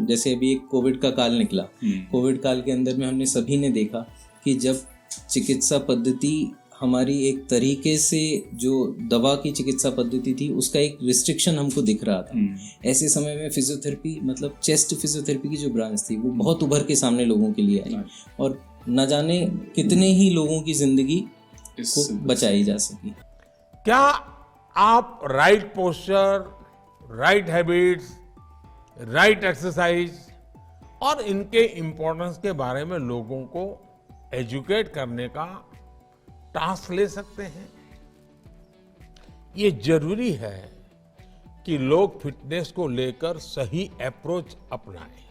जैसे अभी एक कोविड का काल निकला, कोविड काल के अंदर में हमने सभी ने देखा कि जब चिकित्सा पद्धति हमारी एक तरीके से जो दवा की चिकित्सा पद्धति थी उसका एक रिस्ट्रिक्शन हमको दिख रहा था। ऐसे समय में फिजियोथेरेपी मतलब चेस्ट फिजियोथेरेपी की जो ब्रांच थी वो बहुत उभर के सामने लोगों के लिए आई और न जाने कितने ही लोगों की जिंदगी को बचाई जा सकी। क्या आप right posture, right habits, right exercise और इनके इम्पोर्टेंस के बारे में लोगों को एजुकेट करने का टास्क ले सकते हैं? ये जरूरी है कि लोग फिटनेस को लेकर सही अप्रोच अपनाएं।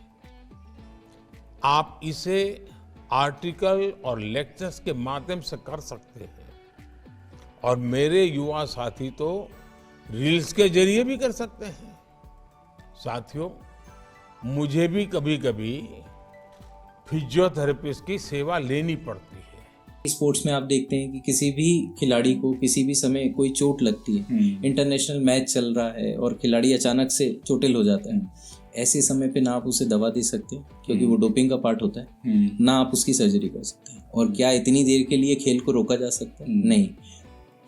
आप इसे आर्टिकल और लेक्चर्स के माध्यम से कर सकते हैं और मेरे युवा साथी तो रील्स के जरिए भी कर सकते हैं। साथियों, मुझे भी कभी कभी फिजियोथेरेपिस्ट की सेवा लेनी पड़ती है। स्पोर्ट्स में आप देखते हैं कि किसी भी खिलाड़ी को किसी भी समय कोई चोट लगती है, इंटरनेशनल मैच चल रहा है और खिलाड़ी अचानक से चोटिल हो जाता है, ऐसे समय पे ना आप उसे दवा दे सकते क्योंकि वो डोपिंग का पार्ट होता है, ना आप उसकी सर्जरी कर सकते हैं। और क्या इतनी देर के लिए खेल को रोका जा सकता है? नहीं।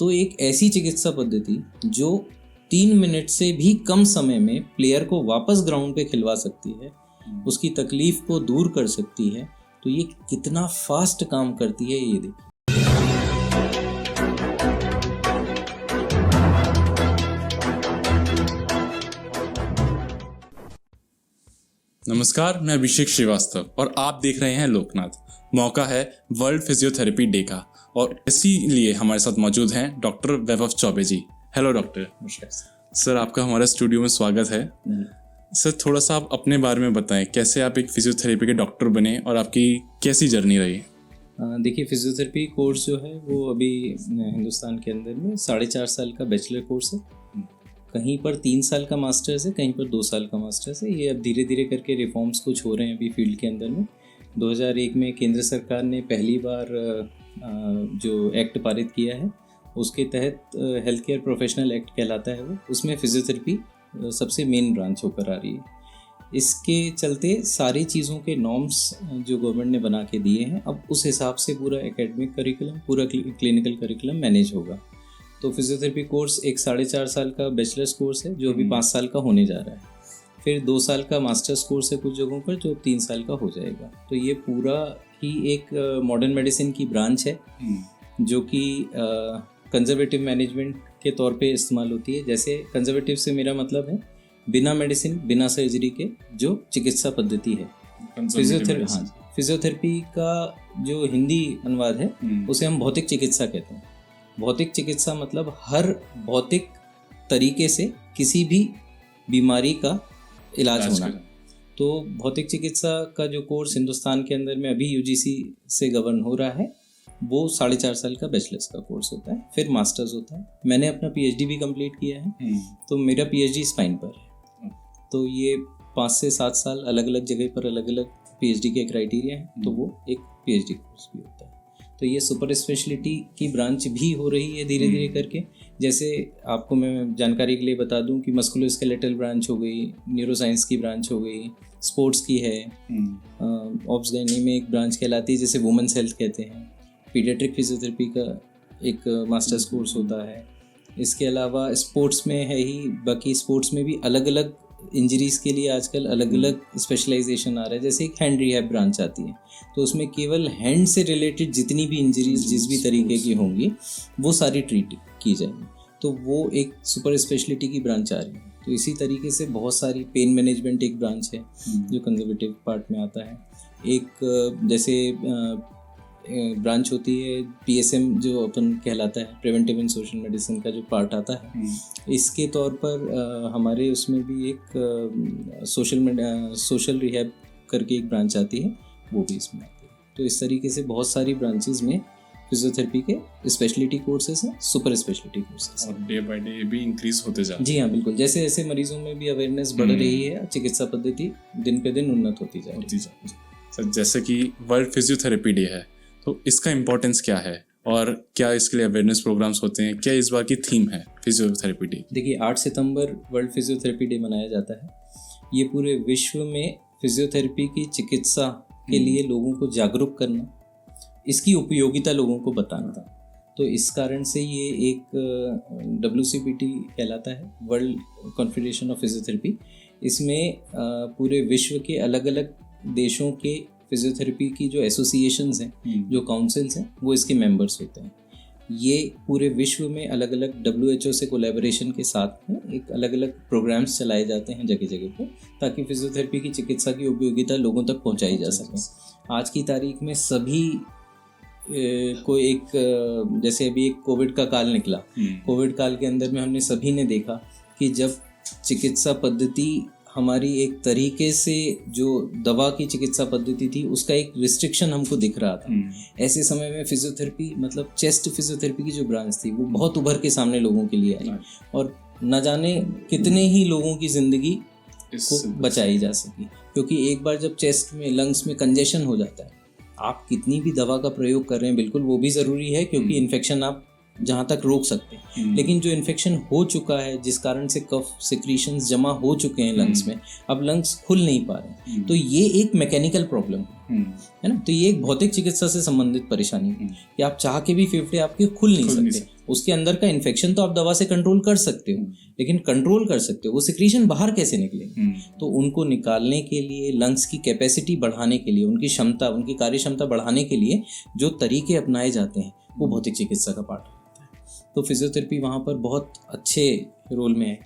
तो एक ऐसी चिकित्सा पद्धति जो 3 मिनट से भी कम समय में प्लेयर को वापस ग्राउंड पे खिलवा सकती है, उसकी तकलीफ को दूर कर सकती है, तो ये कितना फास्ट काम करती है ये देखिए। नमस्कार, मैं अभिषेक श्रीवास्तव और आप देख रहे हैं लोकनाथ। मौका है वर्ल्ड फिजियोथेरेपी डे का और इसीलिए हमारे साथ मौजूद हैं doctor Vaibhav Choubey ji. Hello doctor. Sir, आपका हमारे स्टूडियो में स्वागत है। सर, थोड़ा सा आप अपने बारे में बताएं, कैसे आप एक फिजियोथेरेपी के डॉक्टर बने और आपकी कैसी जर्नी रही? देखिए, फिजियोथेरेपी कोर्स जो है वो अभी हिंदुस्तान के अंदर में 4.5 साल का बैचलर कोर्स है। कहीं पर 3 साल का मास्टर्स है, कहीं पर 2 साल का मास्टर्स है। ये अब धीरे धीरे करके रिफॉर्म्स कुछ हो रहे हैं अभी फील्ड के अंदर में। 2001 में केंद्र सरकार ने पहली बार जो एक्ट पारित किया है उसके तहत हेल्थ केयर प्रोफेशनल एक्ट कहलाता है वो, उसमें फिजियोथेरेपी सबसे मेन ब्रांच होकर आ रही है। इसके चलते सारी चीज़ों के नॉर्म्स जो गवर्नमेंट ने बना के दिए हैं, अब उस हिसाब से पूरा एकेडमिक करिकुलम, पूरा क्लिनिकल करिकुलम मैनेज होगा। तो फिजियोथेरेपी कोर्स एक 4.5 साल का बैचलर्स कोर्स है जो अभी 5 साल का होने जा रहा है। फिर 2 साल का मास्टर्स कोर्स है कुछ जगहों पर जो 3 साल का हो जाएगा। तो ये पूरा ही एक मॉडर्न मेडिसिन की ब्रांच है जो कि कंजर्वेटिव मैनेजमेंट के तौर पे इस्तेमाल होती है। जैसे कंजर्वेटिव से मेरा मतलब है बिना मेडिसिन, बिना सर्जरी के जो चिकित्सा पद्धति है। फिजियोथेरेपी का जो हिंदी अनुवाद है उसे हम भौतिक चिकित्सा कहते हैं। भौतिक चिकित्सा मतलब हर भौतिक तरीके से किसी भी बीमारी का इलाज होना। तो भौतिक चिकित्सा का जो कोर्स हिंदुस्तान के अंदर में अभी यूजीसी से गवर्न हो रहा है वो 4.5 साल का बैचलर्स का कोर्स होता है, फिर मास्टर्स होता है। मैंने अपना पीएचडी भी कंप्लीट किया है, तो मेरा पीएचडी स्पाइन पर है। तो ये 5 से 7 साल अलग अलग जगह पर अलग अलग पीएचडी के क्राइटेरिया हैं, तो वो एक पीएचडी कोर्स भी होता है। तो ये सुपर स्पेशलिटी की ब्रांच भी हो रही है धीरे धीरे करके। जैसे आपको मैं जानकारी के लिए बता दूं कि मस्कुलोस्केलेटल ब्रांच हो गई, न्यूरोसाइंस की ब्रांच हो गई, स्पोर्ट्स की है, ऑब्स गायनी में एक ब्रांच कहलाती है जिसे वुमेन्स हेल्थ कहते हैं। पीडियाट्रिक फिजियोथेरेपी का एक मास्टर्स कोर्स होता है। इसके अलावा स्पोर्ट्स में है ही, बाकी स्पोर्ट्स में भी अलग अलग इंजरीज़ के लिए आजकल अलग अलग स्पेशलाइजेशन आ रहा है। जैसे एक हैंड रिहैब ब्रांच आती है, तो उसमें केवल हैंड से रिलेटेड जितनी भी इंजरीज जिस भी तरीके की होंगी वो सारी ट्रीट की जाएंगी। तो वो एक सुपर स्पेशलिटी की ब्रांच आ रही है। तो इसी तरीके से बहुत सारी पेन मैनेजमेंट एक ब्रांच है जो कंजर्वेटिव पार्ट में आता है। एक जैसे ब्रांच होती है पीएसएम जो अपन कहलाता है, प्रिवेंटिव एंड सोशल मेडिसिन का जो पार्ट आता है। इसके तौर पर हमारे उसमें भी एक सोशल रिहैब करके एक ब्रांच आती है, वो भी इसमें आती है। तो इस तरीके से बहुत सारी ब्रांचेस में फिजियोथेरेपी के स्पेशलिटी कोर्सेज हैं, सुपर स्पेशलिटी कोर्सेज, और डे बाय डे भी इंक्रीज होते जा रहे हैं। जी हाँ, बिल्कुल। जैसे जैसे मरीजों में भी अवेयरनेस बढ़ रही है, चिकित्सा पद्धति दिन पे दिन उन्नत होती जा रही है। सर, जैसे कि वर्ल्ड फिजियोथेरेपी डे है, तो इसका इम्पोर्टेंस क्या है और क्या इसके लिए अवेयरनेस प्रोग्राम्स होते हैं? क्या इस बार की थीम है फिजियोथेरेपी डे? देखिए, 8 सितंबर वर्ल्ड फिजियोथेरेपी डे मनाया जाता है। ये पूरे विश्व में फिजियोथेरेपी की चिकित्सा के लिए लोगों को जागरूक करना, इसकी उपयोगिता लोगों को बताना। तो इस कारण से ये एक WCPT कहलाता है, वर्ल्ड कॉन्फेडरेशन ऑफ फिजियोथेरेपी। इसमें पूरे विश्व के अलग अलग देशों के फिजियोथेरेपी की जो एसोसिएशंस हैं, जो काउंसिल्स हैं, वो इसके मेंबर्स होते हैं। ये पूरे विश्व में अलग अलग WHO से कोलैबोरेशन के साथ में एक अलग अलग प्रोग्राम्स चलाए जाते हैं जगह जगह पे, ताकि फिजियोथेरेपी की चिकित्सा की उपयोगिता लोगों तक पहुंचाई जा सके। आज की तारीख में सभी को एक, जैसे अभी एक कोविड का काल निकला, कोविड काल के अंदर में हमने सभी ने देखा कि जब चिकित्सा पद्धति हमारी एक तरीके से, जो दवा की चिकित्सा पद्धति थी, उसका एक रिस्ट्रिक्शन हमको दिख रहा था। ऐसे समय में फिजियोथेरेपी, मतलब चेस्ट फिजियोथेरेपी की जो ब्रांच थी, वो बहुत उभर के सामने लोगों के लिए आई और न जाने कितने ही लोगों की ज़िंदगी को बचाई जा सकी। क्योंकि एक बार जब चेस्ट में, लंग्स में कंजेशन हो जाता है, आप कितनी भी दवा का प्रयोग कर रहे हैं, बिल्कुल वो भी ज़रूरी है, क्योंकि इन्फेक्शन आप जहाँ तक रोक सकते हैं, लेकिन जो इन्फेक्शन हो चुका है, जिस कारण से कफ सिक्रीशंस जमा हो चुके हैं लंग्स में, अब लंग्स खुल नहीं पा रहे, तो ये एक मैकेनिकल प्रॉब्लम है ना। तो ये एक भौतिक चिकित्सा से संबंधित परेशानी है कि आप चाह के भी फेफड़े आपके खुल नहीं सकते। उसके अंदर का इन्फेक्शन तो आप दवा से कंट्रोल कर सकते हो, लेकिन कंट्रोल कर सकते हो, वो सिक्रीशन बाहर कैसे निकलेंगे? तो उनको निकालने के लिए, लंग्स की कैपेसिटी बढ़ाने के लिए, उनकी क्षमता, उनकी कार्य क्षमता बढ़ाने के लिए जो तरीके अपनाए जाते हैं, वो भौतिक चिकित्सा का पार्ट है। तो फिजियोथेरेपी वहाँ पर बहुत अच्छे रोल में है।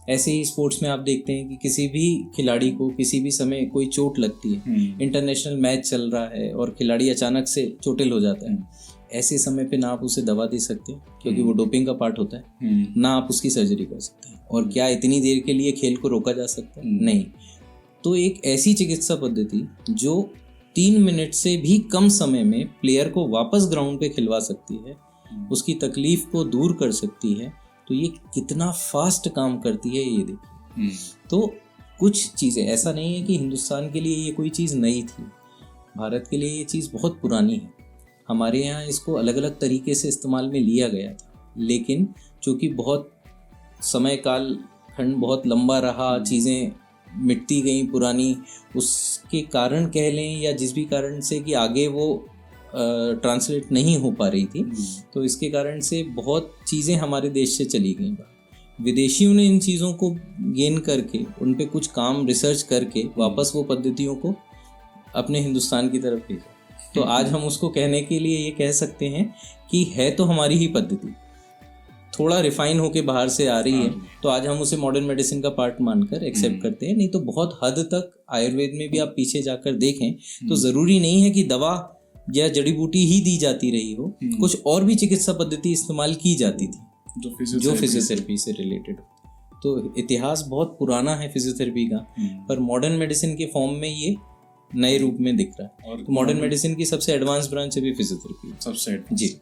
ऐसे ही स्पोर्ट्स में आप देखते हैं कि किसी भी खिलाड़ी को किसी भी समय कोई चोट लगती है, इंटरनेशनल मैच चल रहा है और खिलाड़ी अचानक से चोटिल हो जाता है, ऐसे समय पे ना आप उसे दवा दे सकते क्योंकि वो डोपिंग का पार्ट होता है, ना आप उसकी सर्जरी कर सकते हैं। और क्या इतनी देर के लिए खेल को रोका जा सकता है? नहीं। तो एक ऐसी चिकित्सा पद्धति जो 3 मिनट से भी कम समय में प्लेयर को वापस ग्राउंड पे खिलवा सकती है, उसकी तकलीफ को दूर कर सकती है, तो ये कितना फास्ट काम करती है ये देखिए। तो कुछ चीज़ें, ऐसा नहीं है कि हिंदुस्तान के लिए ये कोई चीज़ नई थी, भारत के लिए ये चीज़ बहुत पुरानी है। हमारे यहाँ इसको अलग अलग तरीके से इस्तेमाल में लिया गया था, लेकिन चूँकि बहुत समय काल खंड बहुत लंबा रहा, चीज़ें मिटती गई पुरानी, उसके कारण कह लें या जिस भी कारण से कि आगे वो ट्रांसलेट नहीं हो पा रही थी, तो इसके कारण से बहुत चीज़ें हमारे देश से चली गई। विदेशियों ने इन चीज़ों को गेन करके, उन पे कुछ काम रिसर्च करके वापस वो पद्धतियों को अपने हिंदुस्तान की तरफ भेजा। तो आज हम उसको कहने के लिए ये कह सकते हैं कि है तो हमारी ही पद्धति, थोड़ा रिफाइन होके बाहर से आ रही है, तो आज हम उसे मॉडर्न मेडिसिन का पार्ट मानकर एक्सेप्ट करते हैं। नहीं तो बहुत हद तक आयुर्वेद में भी आप पीछे जाकर देखें तो ज़रूरी नहीं है कि दवा या जड़ी बूटी ही दी जाती रही हो, कुछ और भी चिकित्सा पद्धति इस्तेमाल की जाती थी जो फिजियोथेरेपी से रिलेटेड हो। तो इतिहास बहुत पुराना है फिजियोथेरेपी का, पर मॉडर्न मेडिसिन के फॉर्म में ये नए रूप में दिख रहा है। और तो मॉडर्न मेडिसिन की सबसे एडवांस ब्रांच अभी फिजियोथेरेपी सबसे जी।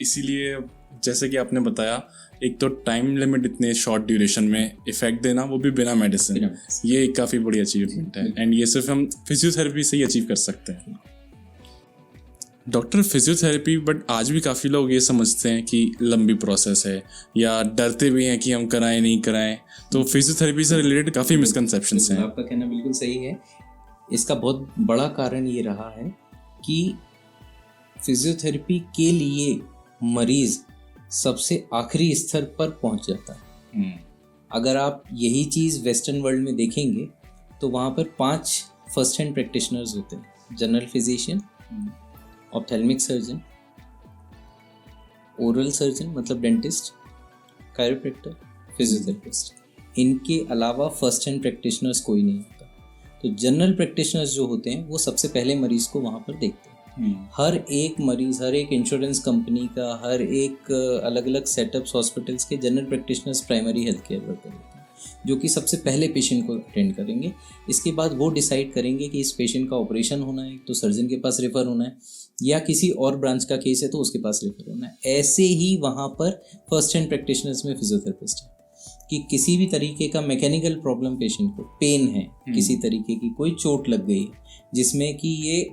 इसीलिए जैसे कि आपने बताया, एक तो टाइम लिमिट इतने शॉर्ट ड्यूरेशन में इफेक्ट देना, वो भी बिना मेडिसिन, ये एक काफ़ी बड़ी अचीवमेंट है, एंड ये सिर्फ हम फिजियोथेरेपी से ही अचीव कर सकते हैं। डॉक्टर, फिजियोथेरेपी बट आज भी काफ़ी लोग ये समझते हैं कि लंबी प्रोसेस है, या डरते भी हैं कि हम कराएं नहीं कराएं, तो फिजियोथेरेपी से रिलेटेड काफ़ी मिसकंसेप्शंस हैं। आपका कहना बिल्कुल सही है। इसका बहुत बड़ा कारण ये रहा है कि फिजियोथेरेपी के लिए मरीज सबसे आखिरी स्तर पर पहुंच जाता है। अगर आप यही चीज़ वेस्टर्न वर्ल्ड में देखेंगे तो वहाँ पर 5 फर्स्ट हैंड प्रैक्टिशनर्स होते हैं: general physician, ophthalmic surgeon, oral surgeon मतलब डेंटिस्ट, कायरोप्रैक्टर, फिजियोथेरेपिस्ट। इनके अलावा फर्स्ट हैंड प्रैक्टिशनर्स कोई नहीं होता। तो जनरल प्रैक्टिशनर्स जो होते हैं वो सबसे पहले मरीज को वहाँ पर देखते हैं। हर एक मरीज, हर एक इंश्योरेंस कंपनी का, हर एक अलग अलग सेटअप्स हॉस्पिटल्स के general practitioners primary health care worker होते हैं, जो कि सबसे पहले पेशेंट को अटेंड करेंगे। इसके बाद वो डिसाइड करेंगे कि इस पेशेंट का ऑपरेशन होना है तो सर्जन के पास रेफ़र होना है, या किसी और ब्रांच का केस है तो उसके पास रेफ़र होना है। ऐसे ही वहाँ पर फर्स्ट हैंड प्रैक्टिशनर्स में फिजियोथेरेपिस्ट है कि किसी भी तरीके का मैकेनिकल प्रॉब्लम पेशेंट को, पेन है, किसी तरीके की कोई चोट लग गई जिसमें कि ये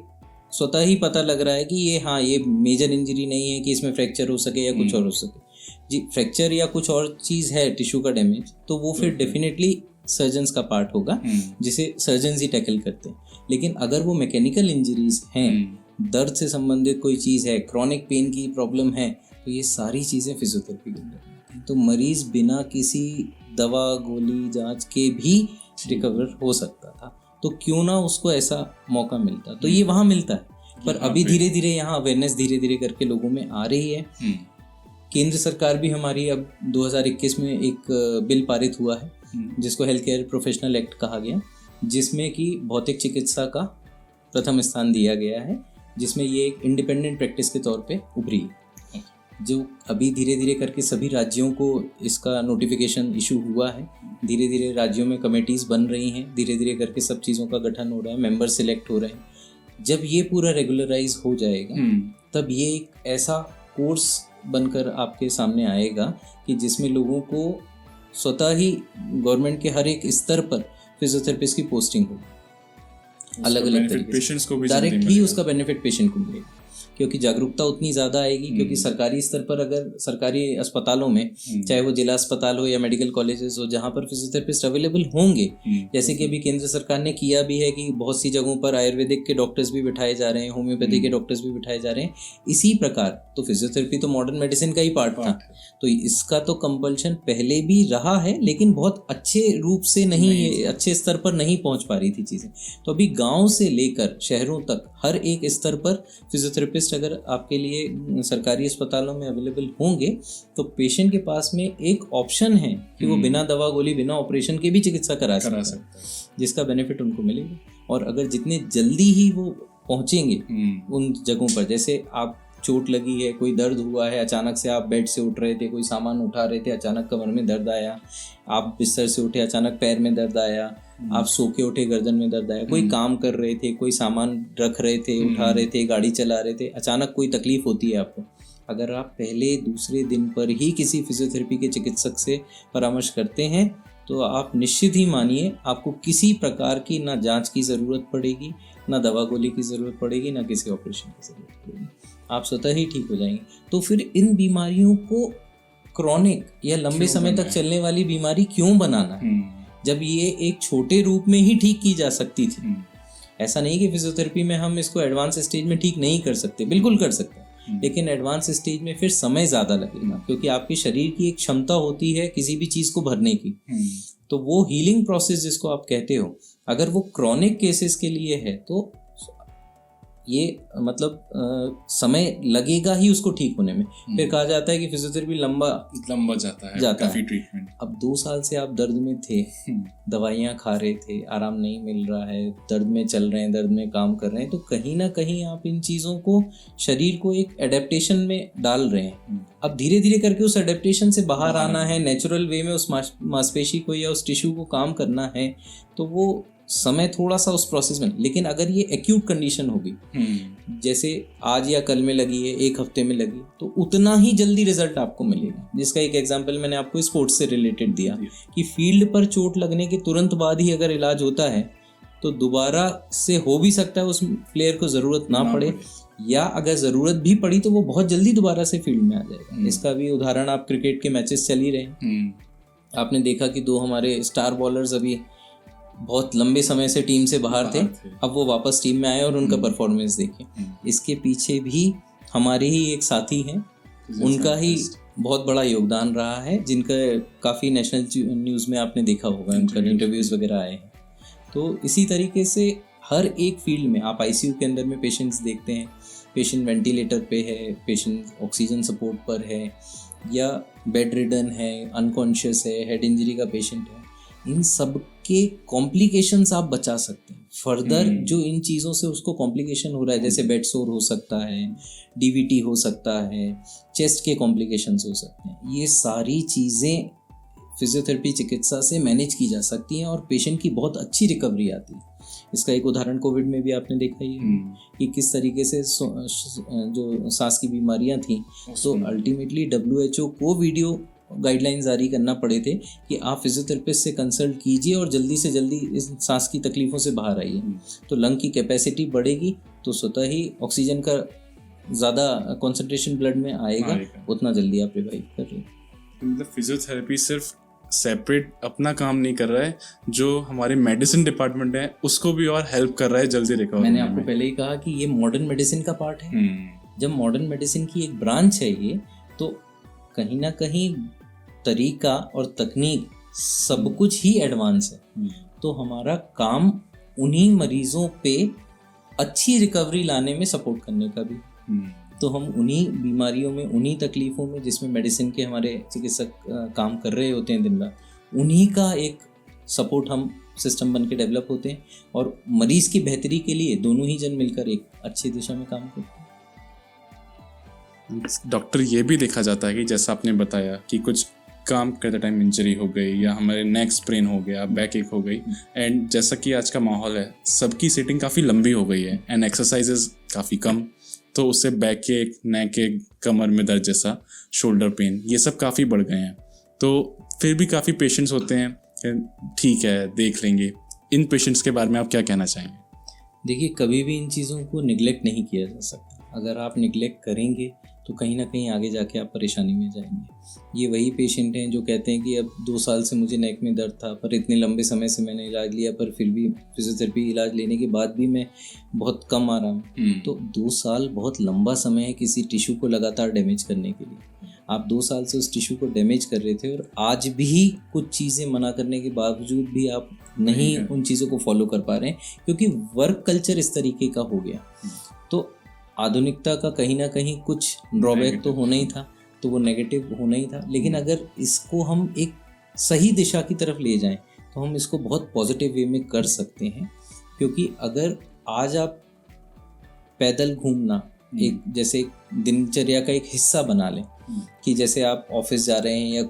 स्वतः ही पता लग रहा है कि ये मेजर इंजरी नहीं है कि इसमें फ्रैक्चर हो सके या कुछ और हो सके जी, फ्रैक्चर या कुछ और चीज़ है, टिश्यू का डैमेज, तो वो फिर डेफिनेटली सर्जन्स का पार्ट होगा जिसे सर्जन्स ही टैकल करते हैं। लेकिन अगर वो मैकेनिकल इंजरीज हैं, दर्द से संबंधित कोई चीज़ है, क्रॉनिक पेन की प्रॉब्लम है, तो ये सारी चीज़ें फिजियोथेरेपी के अंदर होती हैं। तो मरीज़ बिना किसी दवा गोली जांच के भी रिकवर हो सकता था, तो क्यों ना उसको ऐसा मौका मिलता। तो ये वहाँ मिलता है, पर अभी धीरे धीरे यहाँ अवेयरनेस धीरे धीरे करके लोगों में आ रही है। केंद्र सरकार भी हमारी अब 2021 में एक बिल पारित हुआ है जिसको हेल्थ केयर प्रोफेशनल एक्ट कहा गया, जिसमें कि भौतिक चिकित्सा का प्रथम स्थान दिया गया है, जिसमें ये एक इंडिपेंडेंट प्रैक्टिस के तौर पे उभरी है। जो अभी धीरे धीरे करके सभी राज्यों को इसका नोटिफिकेशन इशू हुआ है, धीरे धीरे राज्यों में कमेटीज़ बन रही हैं, धीरे धीरे करके सब चीज़ों का गठन हो रहा है, मेंबर सिलेक्ट हो रहे हैं। जब ये पूरा रेगुलराइज हो जाएगा तब ये एक ऐसा कोर्स बनकर आपके सामने आएगा कि जिसमें लोगों को स्वतः ही गवर्नमेंट के हर एक स्तर पर फिजियोथेरेपिस्ट की पोस्टिंग होगी, अलग अलग तरीके से डायरेक्ट ही उसका बेनिफिट पेशेंट को मिलेगा, क्योंकि जागरूकता उतनी ज़्यादा आएगी। क्योंकि सरकारी स्तर पर अगर सरकारी अस्पतालों में, चाहे वो जिला अस्पताल हो या मेडिकल कॉलेजेस हो, जहाँ पर फिजियोथेरेपिस्ट अवेलेबल होंगे, जैसे कि अभी केंद्र सरकार ने किया भी है कि बहुत सी जगहों पर आयुर्वेदिक के डॉक्टर्स भी बिठाए जा रहे हैं, होम्योपैथी के डॉक्टर्स भी बिठाए जा रहे हैं। इसी प्रकार तो फिजियोथेरेपी तो मॉडर्न मेडिसिन का ही पार्ट था, तो इसका तो कंपल्शन पहले भी रहा है, लेकिन बहुत अच्छे रूप से नहीं, अच्छे स्तर पर नहीं पहुँच पा रही थी चीज़ें। तो अभी गाँव से लेकर शहरों तक हर एक स्तर पर फिजियोथेरेपिस्ट अगर आपके लिए सरकारी अस्पतालों में अवेलेबल होंगे तो पेशेंट के पास में एक ऑप्शन है कि वो बिना दवा गोली, बिना ऑपरेशन के भी चिकित्सा करा सकता है, जिसका बेनिफिट उनको मिलेगा। और अगर जितने जल्दी ही वो पहुंचेंगे उन जगहों पर, जैसे आप चोट लगी है, कोई दर्द हुआ है, अचानक से आप बेड से उठ रहे थे, कोई सामान उठा रहे थे, अचानक कमर में दर्द आया, आप बिस्तर से उठे, अचानक पैर में दर्द आया, आप सो के उठे, गर्दन में दर्द आया, कोई काम कर रहे थे, कोई सामान रख रहे थे, उठा रहे थे, गाड़ी चला रहे थे, अचानक कोई तकलीफ होती है आपको, अगर आप पहले दूसरे दिन पर ही किसी फिजियोथेरेपी के चिकित्सक से परामर्श करते हैं तो आप निश्चित ही मानिए आपको किसी प्रकार की ना जांच की ज़रूरत पड़ेगी, ना दवा गोली की ज़रूरत पड़ेगी, ना किसी ऑपरेशन की ज़रूरत पड़ेगी, आप स्वतः ही ठीक हो जाएंगे। तो फिर इन बीमारियों को क्रॉनिक या लंबे समय तक चलने वाली बीमारी क्यों बनाना है, जब ये एक छोटे रूप में ही ठीक की जा सकती थी। ऐसा नहीं कि फिजियोथेरेपी में हम इसको एडवांस स्टेज में ठीक नहीं कर सकते, बिल्कुल कर सकते हैं, लेकिन एडवांस स्टेज में फिर समय ज़्यादा लगेगा, क्योंकि आपके शरीर की एक क्षमता होती है किसी भी चीज़ को भरने की। तो वो हीलिंग प्रोसेस जिसको आप कहते हो, अगर वो क्रॉनिक केसेस के लिए है तो ये मतलब समय लगेगा ही उसको ठीक होने में। फिर कहा जाता है कि फिजियोथेरेपी लंबा जाता है ट्रीटमेंट। अब 2 साल से आप दर्द में थे, दवाइयाँ खा रहे थे, आराम नहीं मिल रहा है, दर्द में चल रहे हैं, दर्द में काम कर रहे हैं, तो कहीं ना कहीं आप इन चीज़ों को, शरीर को एक एडेप्टेशन में डाल रहे हैं। अब धीरे धीरे करके उस एडेप्टेशन से बाहर आना है, नेचुरल वे में उस मांसपेशी को या उस टिश्यू को काम करना है, तो वो समय थोड़ा सा उस प्रोसेस में। लेकिन अगर ये एक्यूट कंडीशन होगी, जैसे आज या कल में लगी है, 1 हफ्ते में लगी, तो उतना ही जल्दी रिजल्ट आपको मिलेगा। जिसका एक एग्जांपल मैंने आपको स्पोर्ट्स से रिलेटेड दिया कि फील्ड पर चोट लगने के तुरंत बाद ही अगर इलाज होता है तो दोबारा से हो भी सकता है उस प्लेयर को ज़रूरत ना पड़े, या अगर ज़रूरत भी पड़ी तो वो बहुत जल्दी दोबारा से फील्ड में आ जाएगा। इसका भी उदाहरण आप क्रिकेट के मैचेस चल ही रहे हैं, आपने देखा कि 2 हमारे स्टार बॉलर्स अभी बहुत लंबे समय से टीम से बाहर थे, अब वो वापस टीम में आए और उनका परफॉर्मेंस देखिए। इसके पीछे भी हमारे ही एक साथी हैं, उनका ही बहुत बड़ा योगदान रहा है, जिनका काफ़ी नेशनल न्यूज़ में आपने देखा होगा, उनका इंटरव्यूज़ वगैरह आए हैं। तो इसी तरीके से हर एक फील्ड में आप आईसीयू के अंदर में पेशेंट्स देखते हैं, पेशेंट वेंटिलेटर पे है, पेशेंट ऑक्सीजन सपोर्ट पर है, या बेड रिडन है, अनकॉन्शियस है, हेड इंजरी का पेशेंट है, इन सब के कॉम्प्लिकेशंस आप बचा सकते हैं। फर्दर जो इन चीज़ों से उसको कॉम्प्लिकेशन हो रहा है, जैसे बेड सोर हो सकता है, डीवीटी हो सकता है, चेस्ट के कॉम्प्लिकेशंस हो सकते हैं, ये सारी चीज़ें फिजियोथेरेपी चिकित्सा से मैनेज की जा सकती हैं और पेशेंट की बहुत अच्छी रिकवरी आती है। इसका एक उदाहरण कोविड में भी आपने देखा ही है कि किस तरीके से जो सांस की बीमारियां थी, तो अल्टीमेटली WHO को वीडियो गाइडलाइंस जारी करना पड़े थे कि आप फिजियोथेरेपिस्ट से कंसल्ट कीजिए और जल्दी से जल्दी इस सांस की तकलीफ़ों से बाहर आइए। तो लंग की कैपेसिटी बढ़ेगी तो स्वतः ही ऑक्सीजन का ज़्यादा कंसंट्रेशन ब्लड में आएगा, उतना जल्दी आप रिवाइव कर रहे हैं। मतलब फिजियोथेरेपी सिर्फ सेपरेट अपना काम नहीं कर रहा है, जो हमारे मेडिसिन डिपार्टमेंट है उसको भी और हेल्प कर रहा है जल्दी रिकवर। मैंने आपको पहले ही कहा कि ये मॉडर्न मेडिसिन का पार्ट है। जब मॉडर्न मेडिसिन की एक ब्रांच है ये, तो कहीं ना कहीं तरीका और तकनीक सब कुछ ही एडवांस है। तो हमारा काम उन्हीं मरीजों पे अच्छी रिकवरी लाने में सपोर्ट करने का भी। तो हम उन्हीं बीमारियों में, उन्हीं तकलीफ़ों में जिसमें मेडिसिन के हमारे चिकित्सक काम कर रहे होते हैं दिन रात, उन्हीं का एक सपोर्ट हम सिस्टम बन के डेवलप होते हैं और मरीज़ की बेहतरी के लिए दोनों ही जन मिलकर एक अच्छी दिशा में काम करते हैं। डॉक्टर, ये भी देखा जाता है कि जैसा आपने बताया कि कुछ काम करते टाइम इंजरी हो गई या हमारे नेक स्प्रेन हो गया, बैक एक हो गई, एंड जैसा कि आज का माहौल है सबकी सीटिंग काफ़ी लंबी हो गई है एंड एक्सरसाइजेज काफ़ी कम, तो उससे बैक के, नेक के, कमर में दर्द जैसा, शोल्डर पेन, ये सब काफ़ी बढ़ गए हैं। तो फिर भी काफ़ी पेशेंट्स होते हैं, ठीक है देख लेंगे। इन पेशेंट्स के बारे में आप क्या कहना चाहेंगे? देखिए, कभी भी इन चीज़ों को निगलेक्ट नहीं किया जा सकता। अगर आप निगलेक्ट करेंगे तो कहीं ना कहीं आगे जाके आप परेशानी में जाएंगे। ये वही पेशेंट हैं जो कहते हैं कि अब 2 साल से मुझे नेक में दर्द था, पर इतने लंबे समय से मैंने इलाज लिया, पर फिर भी फिजियोथेरेपी इलाज लेने के बाद भी मैं बहुत कम आ रहा हूँ। तो 2 साल बहुत लंबा समय है किसी टिश्यू को लगातार डैमेज करने के लिए। आप 2 साल से उस टिश्यू को डैमेज कर रहे थे और आज भी कुछ चीज़ें मना करने के बावजूद भी आप नहीं उन चीज़ों को फॉलो कर पा रहे हैं, क्योंकि वर्क कल्चर इस तरीके का हो गया। तो आधुनिकता का कहीं ना कहीं कुछ ड्रॉबैक तो होना ही था, तो वो नेगेटिव होना ही था। लेकिन अगर इसको हम एक सही दिशा की तरफ ले जाएं तो हम इसको बहुत पॉजिटिव वे में कर सकते हैं। क्योंकि अगर आज आप पैदल घूमना एक जैसे दिनचर्या का एक हिस्सा बना लें, कि जैसे आप ऑफिस जा रहे हैं या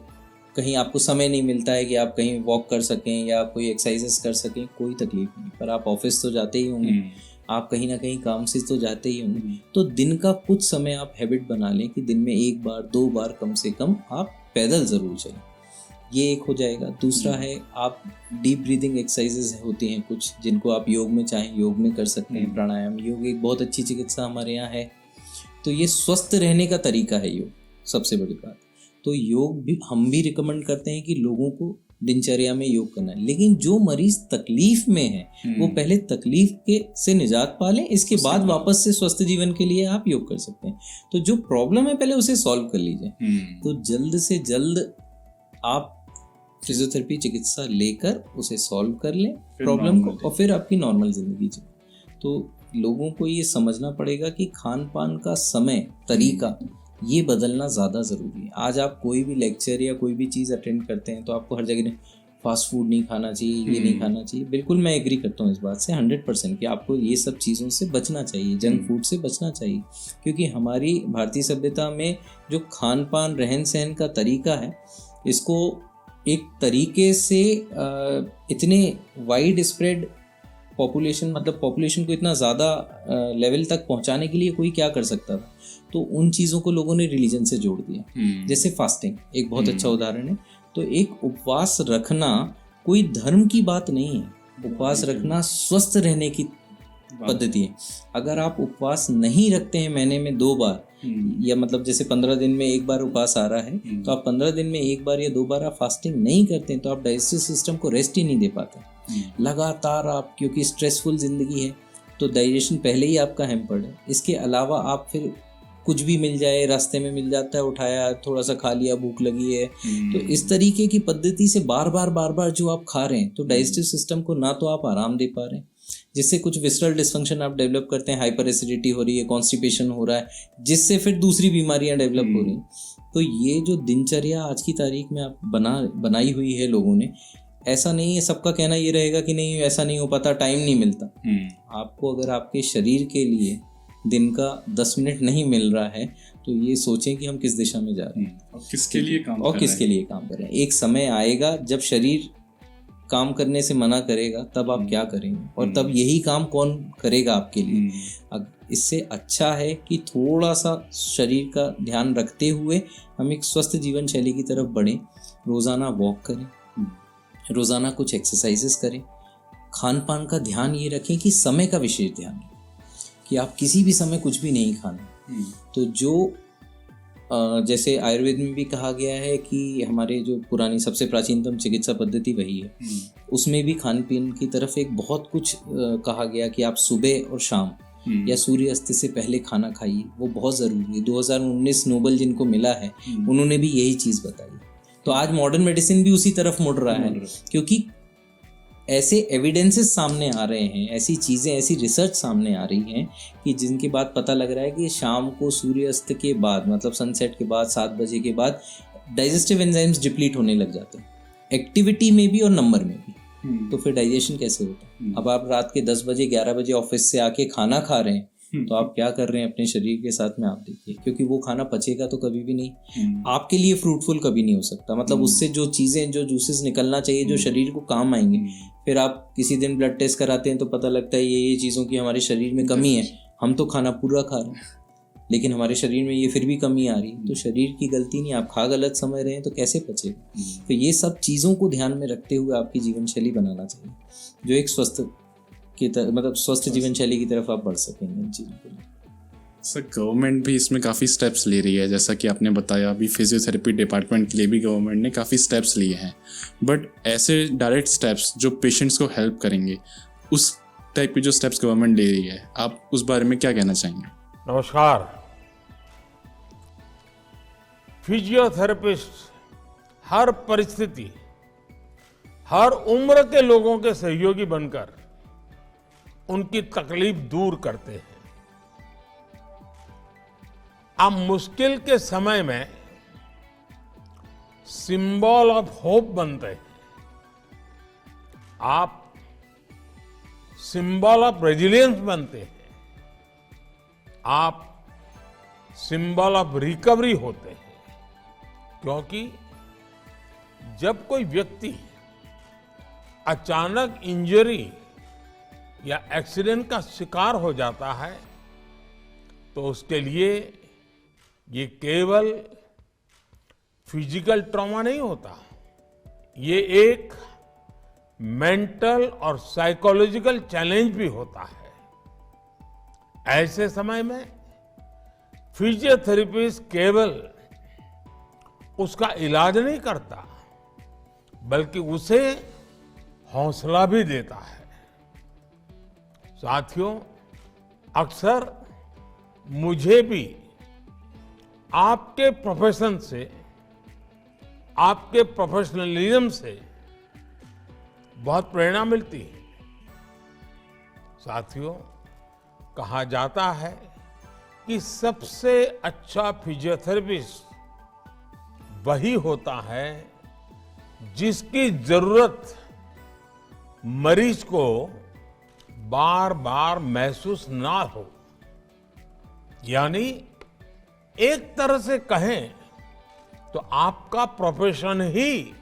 कहीं आपको समय नहीं मिलता है कि आप कहीं वॉक कर सकें या कोई एक्सरसाइजेस कर सकें, कोई तकलीफ नहीं, पर आप ऑफिस तो जाते ही होंगे, आप कहीं ना कहीं काम से तो जाते ही होंगे। तो दिन का कुछ समय आप हैबिट बना लें कि दिन में 1 बार 2 बार कम से कम आप पैदल ज़रूर चलें। ये एक हो जाएगा। दूसरा है, आप डीप ब्रीदिंग एक्सरसाइजेस होती हैं कुछ, जिनको आप योग में चाहें योग में कर सकते हैं। प्राणायाम, योग एक बहुत अच्छी चिकित्सा हमारे यहाँ है। तो ये स्वस्थ रहने का तरीका है योग, सबसे बड़ी बात। तो योग भी हम भी रिकमेंड करते हैं कि लोगों को दिनचर्या में योग करना है। लेकिन जो मरीज तकलीफ में है वो पहले तकलीफ के से निजात पा लें, इसके बाद वापस से स्वस्थ जीवन के लिए आप योग कर सकते हैं। तो जो प्रॉब्लम है पहले उसे सॉल्व कर लीजिए। तो जल्द से जल्द आप फिजियोथेरेपी चिकित्सा लेकर उसे सॉल्व कर लें प्रॉब्लम को, और फिर आपकी नॉर्मल जिंदगी जिए। तो लोगों को ये समझना पड़ेगा कि खान पान का समय, तरीका ये बदलना ज़्यादा ज़रूरी है। आज आप कोई भी लेक्चर या कोई भी चीज़ अटेंड करते हैं तो आपको हर जगह फास्ट फूड नहीं खाना चाहिए, ये नहीं खाना चाहिए। बिल्कुल मैं एग्री करता हूँ इस बात से 100% कि आपको ये सब चीज़ों से बचना चाहिए, जंक फूड से बचना चाहिए। क्योंकि हमारी भारतीय सभ्यता में जो खान पान, रहन सहन का तरीका है, इसको एक तरीके से इतने वाइड स्प्रेड पॉपुलेशन, मतलब पॉपुलेशन को इतना ज़्यादा लेवल तक पहुंचाने के लिए कोई क्या कर सकता था, तो उन चीज़ों को लोगों ने रिलीजन से जोड़ दिया। जैसे फास्टिंग एक बहुत अच्छा उदाहरण है। तो एक उपवास रखना कोई धर्म की बात नहीं है, उपवास रखना स्वस्थ रहने की पद्धति है। अगर आप उपवास नहीं रखते हैं महीने में 2 बार, या मतलब जैसे 15 दिन में 1 बार उपवास आ रहा है, तो आप 15 दिन में 1 बार या 2 बार आप फास्टिंग नहीं करते हैं, तो आप डाइजेस्टिव सिस्टम को रेस्ट ही नहीं दे पाते लगातार। आप क्योंकि स्ट्रेसफुल जिंदगी है तो डाइजेशन पहले ही आपका हैम्पर्ड है। इसके अलावा आप फिर कुछ भी मिल जाए, रास्ते में मिल जाता है, उठाया, थोड़ा सा खा लिया, भूख लगी है, तो इस तरीके की पद्धति से बार बार जो आप खा रहे हैं, तो डाइजेस्टिव सिस्टम को ना तो आप आराम दे पा रहे हैं, जिससे कुछ विसरल डिस्फंक्शन आप डेवलप करते हैं, हाइपर एसिडिटी हो रही है, कॉन्स्टिपेशन हो रहा है, जिससे फिर दूसरी बीमारियां डेवलप हो रही हैं। तो ये जो दिनचर्या आज की तारीख में आप बनाई हुई है लोगों ने, ऐसा नहीं है, सबका कहना ये रहेगा कि नहीं ऐसा नहीं हो पाता, टाइम नहीं मिलता। आपको अगर आपके शरीर के लिए दिन का 10 मिनट नहीं मिल रहा है तो ये सोचें कि हम किस दिशा में जा रहे हैं और किसके लिए काम कर रहे हैं। एक समय आएगा जब शरीर काम करने से मना करेगा, तब आप क्या करेंगे, और तब यही काम कौन करेगा आपके लिए। इससे अच्छा है कि थोड़ा सा शरीर का ध्यान रखते हुए हम एक स्वस्थ जीवन शैली की तरफ बढ़ें। रोज़ाना वॉक करें, रोज़ाना कुछ एक्सरसाइजेस करें, खान पान का ध्यान ये रखें कि समय का विशेष ध्यान कि आप किसी भी समय कुछ भी नहीं खाना। तो जो जैसे आयुर्वेद में भी कहा गया है कि हमारे जो पुरानी सबसे प्राचीनतम चिकित्सा पद्धति वही है, उसमें भी खान पीन की तरफ एक बहुत कुछ कहा गया कि आप सुबह और शाम या सूर्यास्त से पहले खाना खाइए, वो बहुत ज़रूरी है। 2019 नोबेल जिनको मिला है उन्होंने भी यही चीज़ बताई। तो आज मॉडर्न मेडिसिन भी उसी तरफ मुड़ रहा है, क्योंकि ऐसे एविडेंसेस सामने आ रहे हैं, ऐसी चीज़ें, ऐसी रिसर्च सामने आ रही हैं कि जिनके बाद पता लग रहा है कि शाम को सूर्यास्त के बाद, मतलब सनसेट के बाद 7 बजे के बाद डाइजेस्टिव एंजाइम्स डिप्लीट होने लग जाते हैं, एक्टिविटी में भी और नंबर में भी। तो फिर डाइजेशन कैसे होता है? अब आप रात के 10 बजे 11 बजे ऑफिस से आके खाना खा रहे हैं, तो आप क्या कर रहे हैं अपने शरीर के साथ में, आप देखिए, क्योंकि वो खाना पचेगा तो कभी भी नहीं, आपके लिए फ्रूटफुल कभी नहीं हो सकता। मतलब उससे जो चीज़ें, जो जूसेस निकलना चाहिए, जो शरीर को काम आएंगे, फिर आप किसी दिन ब्लड टेस्ट कराते हैं तो पता लगता है ये चीज़ों की हमारे शरीर में कमी है। हम तो खाना पूरा खा रहे हैं लेकिन हमारे शरीर में ये फिर भी कमी आ रही है। तो शरीर की गलती नहीं, आप खा गलत समझ रहे हैं तो कैसे पचेगा? तो ये सब चीज़ों को ध्यान में रखते हुए आपकी जीवन शैली बनाना चाहिए, जो एक स्वस्थ की मतलब स्वस्थ जीवन शैली की तरफ आप बढ़ सकेंगे इन चीज़ों को। सर, गवर्नमेंट भी इसमें काफ़ी स्टेप्स ले रही है, जैसा कि आपने बताया, अभी फिजियोथेरेपी डिपार्टमेंट के लिए भी गवर्नमेंट ने काफ़ी स्टेप्स लिए हैं। बट ऐसे डायरेक्ट स्टेप्स जो पेशेंट्स को हेल्प करेंगे, उस टाइप के जो स्टेप्स गवर्नमेंट ले रही है, आप उस बारे में क्या कहना चाहेंगे? नमस्कार। फिजियोथेरेपिस्ट हर परिस्थिति, हर उम्र के लोगों के सहयोगी बनकर उनकी तकलीफ दूर करते हैं। आप मुश्किल के समय में सिंबल ऑफ होप बनते हैं, आप सिंबल ऑफ रेजिलियंस बनते हैं, आप सिंबल ऑफ रिकवरी होते हैं। क्योंकि जब कोई व्यक्ति अचानक इंजरी या एक्सीडेंट का शिकार हो जाता है तो उसके लिए ये केवल फिजिकल ट्रॉमा नहीं होता, ये एक मेंटल और साइकोलॉजिकल चैलेंज भी होता है। ऐसे समय में फिजियोथेरेपिस्ट केवल उसका इलाज नहीं करता बल्कि उसे हौसला भी देता है। साथियों, अक्सर मुझे भी आपके प्रोफेशन से, आपके प्रोफेशनलिज्म से बहुत प्रेरणा मिलती है। साथियों, कहा जाता है कि सबसे अच्छा फिजियोथेरेपिस्ट वही होता है जिसकी जरूरत मरीज को बार बार महसूस ना हो। यानी एक तरह से कहें तो आपका प्रोफेशन ही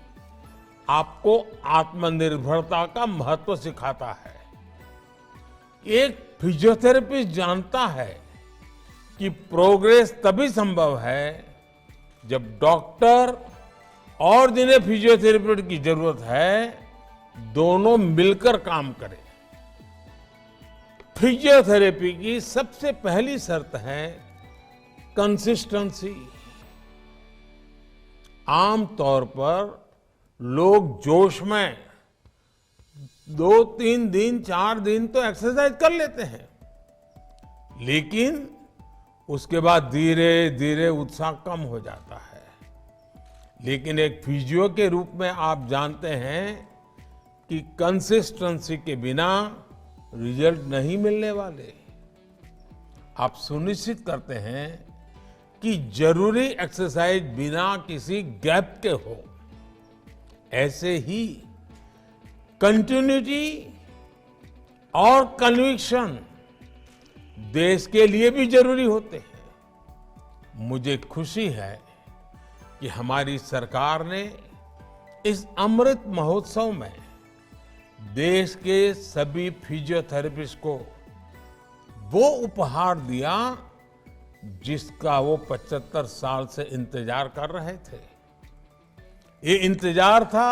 आपको आत्मनिर्भरता का महत्व सिखाता है। एक फिजियोथेरेपिस्ट जानता है कि प्रोग्रेस तभी संभव है जब डॉक्टर और जिन्हें फिजियोथेरेपी की जरूरत है दोनों मिलकर काम करें। फिजियोथेरेपी की सबसे पहली शर्त है कंसिस्टेंसी। आमतौर पर लोग जोश में 2-3 दिन 4 दिन तो एक्सरसाइज कर लेते हैं, लेकिन उसके बाद धीरे धीरे उत्साह कम हो जाता है। लेकिन एक फिजियो के रूप में आप जानते हैं कि कंसिस्टेंसी के बिना रिजल्ट नहीं मिलने वाले। आप सुनिश्चित करते हैं कि जरूरी एक्सरसाइज बिना किसी गैप के हो। ऐसे ही कंटिन्यूटी और कन्विक्शन देश के लिए भी जरूरी होते हैं। मुझे खुशी है कि हमारी सरकार ने इस अमृत महोत्सव में देश के सभी फिजियोथेरेपिस्ट को वो उपहार दिया जिसका वो 75 साल से इंतजार कर रहे थे। ये इंतजार था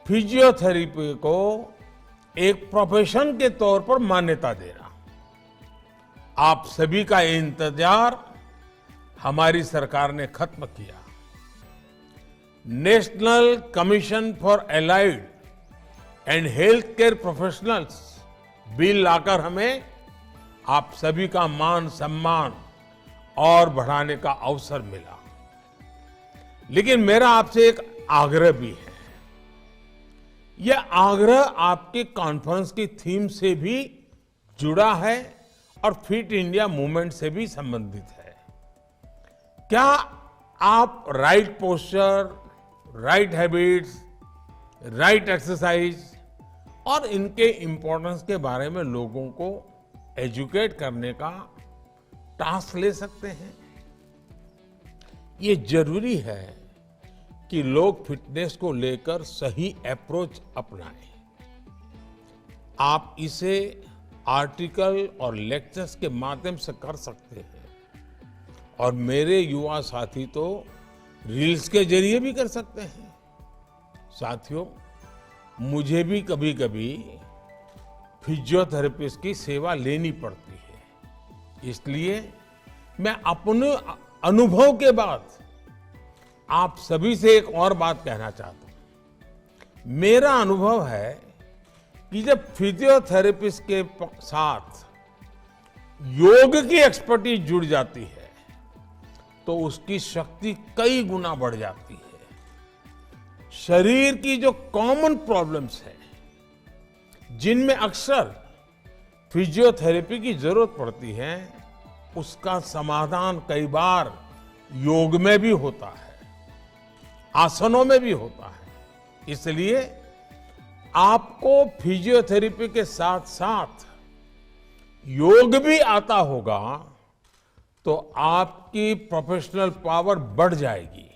फिजियोथेरेपी को एक प्रोफेशन के तौर पर मान्यता देना। आप सभी का ये इंतजार हमारी सरकार ने खत्म किया। National commission for allied and health care professionals bill लाकर हमें आप सभी का मान सम्मान और बढ़ाने का अवसर मिला। लेकिन मेरा आपसे एक आग्रह भी है। यह आग्रह आपके कॉन्फ्रेंस की थीम से भी जुड़ा है और फिट इंडिया मूवमेंट से भी संबंधित है। क्या आप right posture, right habits, right exercise और इनके इम्पोर्टेंस के बारे में लोगों को एजुकेट करने का टास्क ले सकते हैं? ये जरूरी है कि लोग फिटनेस को लेकर सही अप्रोच अपनाएं। आप इसे आर्टिकल और लेक्चर्स के माध्यम से कर सकते हैं और मेरे युवा साथी तो रील्स के जरिए भी कर सकते हैं। साथियों, मुझे भी कभी कभी फिजियोथेरेपिस्ट की सेवा लेनी पड़ती है। इसलिए मैं अपने अनुभव के बाद आप सभी से एक और बात कहना चाहता हूं। मेरा अनुभव है कि जब फिजियोथेरेपिस्ट के साथ योग की एक्सपर्टीज जुड़ जाती है तो उसकी शक्ति कई गुना बढ़ जाती है। शरीर की जो कॉमन प्रॉब्लम्स है, जिनमें अक्सर फिजियोथेरेपी की जरूरत पड़ती है, उसका समाधान कई बार योग में भी होता है, आसनों में भी होता है। इसलिए आपको फिजियोथेरेपी के साथ साथ योग भी आता होगा तो आपकी प्रोफेशनल पावर बढ़ जाएगी।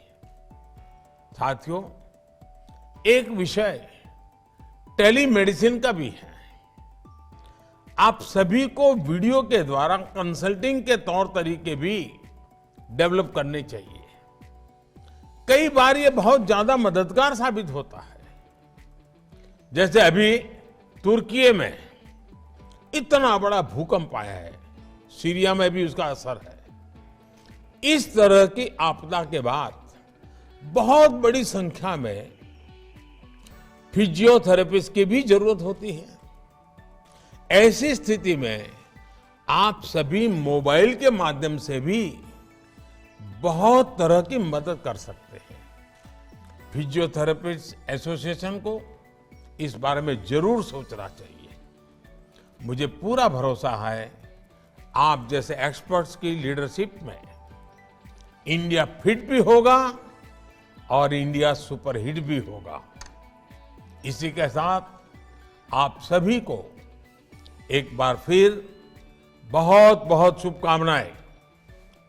साथियों, एक विषय टेलीमेडिसिन का भी है। आप सभी को वीडियो के द्वारा कंसल्टिंग के तौर तरीके भी डेवलप करने चाहिए। कई बार ये बहुत ज्यादा मददगार साबित होता है। जैसे अभी तुर्की में इतना बड़ा भूकंप आया है, सीरिया में भी उसका असर है। इस तरह की आपदा के बाद बहुत बड़ी संख्या में फिजियोथेरेपिस्ट की भी जरूरत होती है। ऐसी स्थिति में आप सभी मोबाइल के माध्यम से भी बहुत तरह की मदद कर सकते हैं। फिजियोथेरेपिस्ट एसोसिएशन को इस बारे में जरूर सोचना चाहिए। मुझे पूरा भरोसा है आप जैसे एक्सपर्ट्स की लीडरशिप में इंडिया फिट भी होगा और इंडिया सुपरहिट भी होगा। इसी के साथ आप सभी को एक बार फिर बहुत बहुत शुभकामनाएं।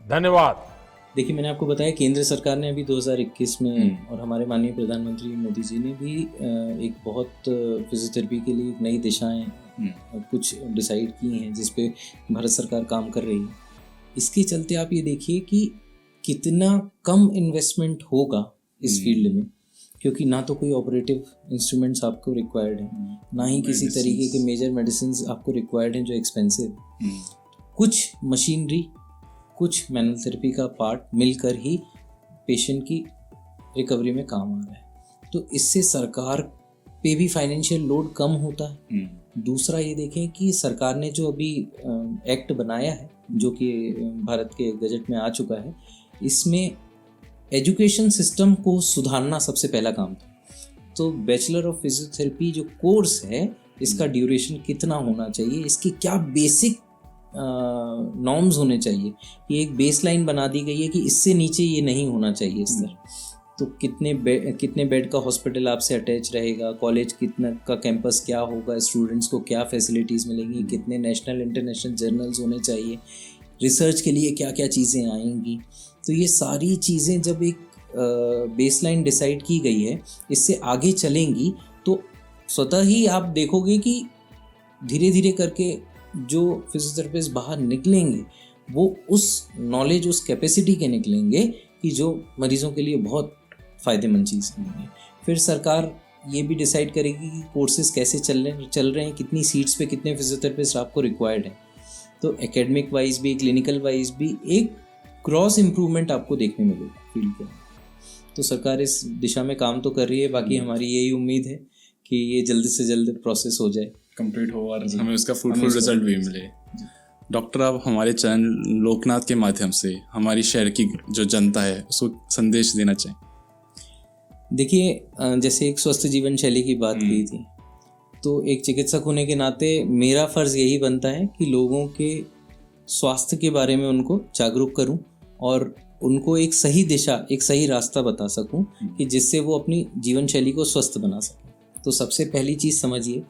धन्यवाद। देखिए, मैंने आपको बताया केंद्र सरकार ने अभी 2021 में और हमारे माननीय प्रधानमंत्री मोदी जी ने भी एक बहुत फिजियोथेरेपी के लिए एक नई दिशाएं कुछ डिसाइड की हैं, जिस पे भारत सरकार काम कर रही है। इसके चलते आप ये देखिए कि कितना कम इन्वेस्टमेंट होगा इस फील्ड में, क्योंकि ना तो कोई ऑपरेटिव इंस्ट्रूमेंट्स आपको रिक्वायर्ड है, ना ही किसी तरीके के मेजर मेडिसिन आपको रिक्वायर्ड हैं जो एक्सपेंसिव। कुछ मशीनरी, कुछ मैनुअल थेरेपी का पार्ट मिलकर ही पेशेंट की रिकवरी में काम आ रहा है। तो इससे सरकार पे भी फाइनेंशियल लोड कम होता है। दूसरा ये देखें कि सरकार ने जो अभी एक्ट बनाया है, जो कि भारत के गजट में आ चुका है, इसमें एजुकेशन सिस्टम को सुधारना सबसे पहला काम था। तो बैचलर ऑफ फिजियोथेरेपी जो कोर्स है, इसका ड्यूरेशन कितना होना चाहिए, इसकी क्या बेसिक नॉर्म्स होने चाहिए, ये एक बेसलाइन बना दी गई है कि इससे नीचे ये नहीं होना चाहिए स्तर। तो कितने बेड का हॉस्पिटल आपसे अटैच रहेगा, कॉलेज कितना का कैंपस क्या होगा, स्टूडेंट्स को क्या फैसिलिटीज़ मिलेंगी, कितने नेशनल इंटरनेशनल जर्नल्स होने चाहिए, रिसर्च के लिए क्या क्या चीज़ें आएंगी। तो ये सारी चीज़ें जब एक बेसलाइन डिसाइड की गई है, इससे आगे चलेंगी तो स्वतः ही आप देखोगे कि धीरे धीरे करके जो फिजियोथेरेपिस्ट बाहर निकलेंगे वो उस नॉलेज, उस कैपेसिटी के निकलेंगे कि जो मरीजों के लिए बहुत फ़ायदेमंद चीज़ होंगी। फिर सरकार ये भी डिसाइड करेगी कि कोर्सेज कैसे चल रहे हैं, कितनी सीट्स पे कितने फिजियोथेरेपिस्ट आपको रिक्वायर्ड हैं। तो एकेडमिक वाइज भी, क्लिनिकल वाइज भी एक क्रॉस इम्प्रूवमेंट आपको देखने मिलेगा फील्ड के अंदर। तो सरकार इस दिशा में काम तो कर रही है, बाकी हमारी यही उम्मीद है कि ये जल्द से जल्द प्रोसेस हो जाए, कंप्लीट हो और हमें उसका फ्रूटफुल रिजल्ट भी मिले। डॉक्टर, आप हमारे चैनल लोकनाथ के माध्यम से हमारी शहर की जो जनता है उसको संदेश देना चाहें। देखिए, जैसे एक स्वस्थ जीवन शैली की बात की थी, तो एक चिकित्सक होने के नाते मेरा फ़र्ज़ यही बनता है कि लोगों के स्वास्थ्य के बारे में उनको जागरूक करूं और उनको एक सही दिशा, एक सही रास्ता बता सकूं कि जिससे वो अपनी जीवन शैली को स्वस्थ बना सकें। तो सबसे पहली चीज़ समझिए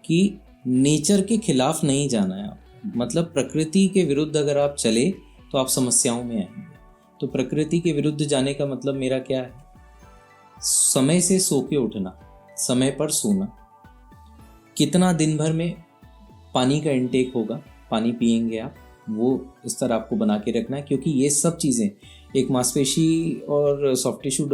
कि नेचर के खिलाफ नहीं जाना है आप, मतलब प्रकृति के विरुद्ध अगर आप चले तो आप समस्याओं में आएंगे। तो प्रकृति के विरुद्ध जाने का मतलब मेरा क्या है? समय से सो के उठना, समय पर सोना, कितना दिन भर में पानी का इंटेक होगा, पानी पिएंगे आप, वो इस तरह आपको बना के रखना है। क्योंकि ये सब चीज़ें एक मांसपेशी और सॉफ्ट टिश्यू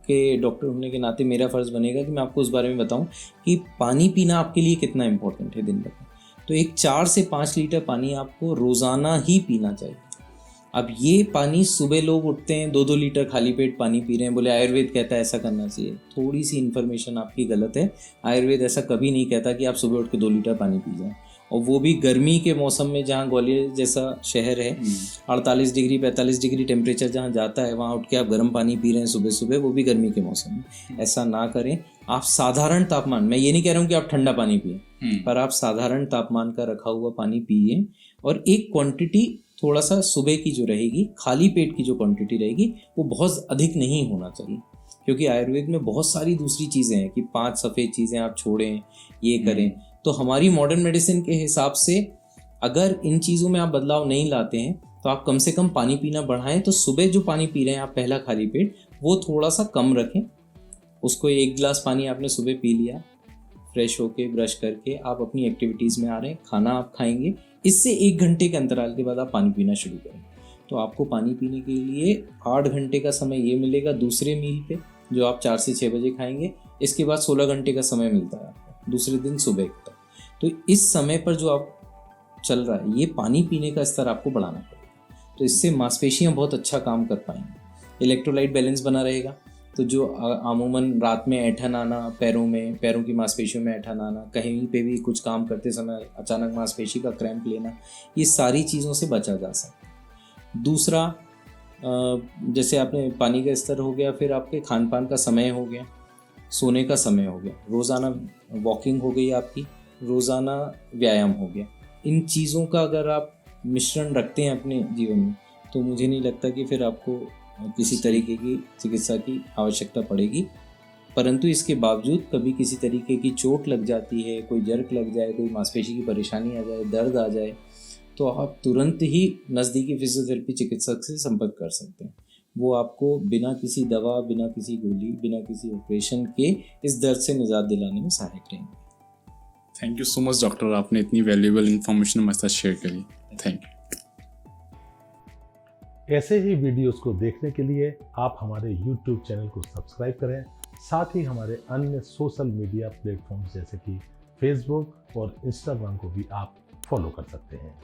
के डॉक्टर होने के नाते मेरा फ़र्ज़ बनेगा कि मैं आपको उस बारे में बताऊं कि पानी पीना आपके लिए कितना इम्पोर्टेंट है दिन भर में। तो एक 4 से 5 लीटर पानी आपको रोज़ाना ही पीना चाहिए। अब ये पानी सुबह लोग उठते हैं 2-2 लीटर खाली पेट पानी पी रहे हैं, बोले आयुर्वेद कहता है ऐसा करना चाहिए। थोड़ी सी इन्फॉर्मेशन आपकी गलत है। आयुर्वेद ऐसा कभी नहीं कहता कि आप सुबह उठ के 2 लीटर पानी पी जाएं, और वो भी गर्मी के मौसम में, जहाँ ग्वालियर जैसा शहर है 48 डिग्री 45 डिग्री टेम्परेचर जहाँ जाता है, वहाँ उठ के आप गर्म पानी पी रहे हैं सुबह सुबह, वो भी गर्मी के मौसम में। ऐसा ना करें। आप साधारण तापमान, मैं ये नहीं कह रहा हूँ कि आप ठंडा पानी पिए, पर आप साधारण तापमान का रखा हुआ पानी पिए, और एक क्वांटिटी थोड़ा सा सुबह की जो रहेगी, खाली पेट की जो क्वांटिटी रहेगी, वो बहुत अधिक नहीं होना चाहिए। क्योंकि आयुर्वेद में बहुत सारी दूसरी चीज़ें हैं कि 5 सफ़ेद चीज़ें आप छोड़ें, ये करें। तो हमारी मॉडर्न मेडिसिन के हिसाब से अगर इन चीज़ों में आप बदलाव नहीं लाते हैं तो आप कम से कम पानी पीना बढ़ाएं। तो सुबह जो पानी पी रहे हैं आप पहला खाली पेट, वो थोड़ा सा कम रखें। उसको 1 गिलास पानी आपने सुबह पी लिया, फ्रेश होके ब्रश करके आप अपनी एक्टिविटीज़ में आ रहे हैं, खाना आप खाएंगे, इससे 1 घंटे के अंतराल के बाद आप पानी पीना शुरू करें। तो आपको पानी पीने के लिए 8 घंटे का समय ये मिलेगा दूसरे मील पे, जो आप 4 से 6 बजे खाएंगे। इसके बाद 16 घंटे का समय मिलता है आपको दूसरे दिन सुबह तक। तो इस समय पर जो आप चल रहा है, ये पानी पीने का स्तर आपको बढ़ाना पड़ेगा। तो इससे मांसपेशियाँ बहुत अच्छा काम कर पाएंगी, इलेक्ट्रोलाइट बैलेंस बना रहेगा। तो जो अमूमन रात में ऐंठन आना, पैरों की मांसपेशियों में ऐंठन आना, कहीं पे भी कुछ काम करते समय अचानक मांसपेशी का क्रैम्प लेना, ये सारी चीज़ों से बचा जा सकता है। दूसरा, जैसे आपने पानी का स्तर हो गया, फिर आपके खान पान का समय हो गया, सोने का समय हो गया, रोज़ाना वॉकिंग हो गई आपकी, रोज़ाना व्यायाम हो गया। इन चीज़ों का अगर आप मिश्रण रखते हैं अपने जीवन में, तो मुझे नहीं लगता कि फिर आपको किसी तरीके की चिकित्सा की आवश्यकता पड़ेगी। परंतु इसके बावजूद कभी किसी तरीके की चोट लग जाती है, कोई जर्क लग जाए, कोई मांसपेशी की परेशानी आ जाए, दर्द आ जाए, तो आप तुरंत ही नज़दीकी फिजियोथेरेपी चिकित्सक से संपर्क कर सकते हैं। वो आपको बिना किसी दवा, बिना किसी गोली, बिना किसी ऑपरेशन के इस दर्द से निजात दिलाने में सहायक रहेंगे। Thank you so much doctor, आपने इतनी वैल्यूएबल इन्फॉर्मेशन हमारे साथ शेयर करी। Thank you. ऐसे ही वीडियोस को देखने के लिए आप हमारे YouTube चैनल को सब्सक्राइब करें। साथ ही हमारे अन्य सोशल मीडिया प्लेटफॉर्म्स जैसे कि Facebook और Instagram को भी आप फॉलो कर सकते हैं।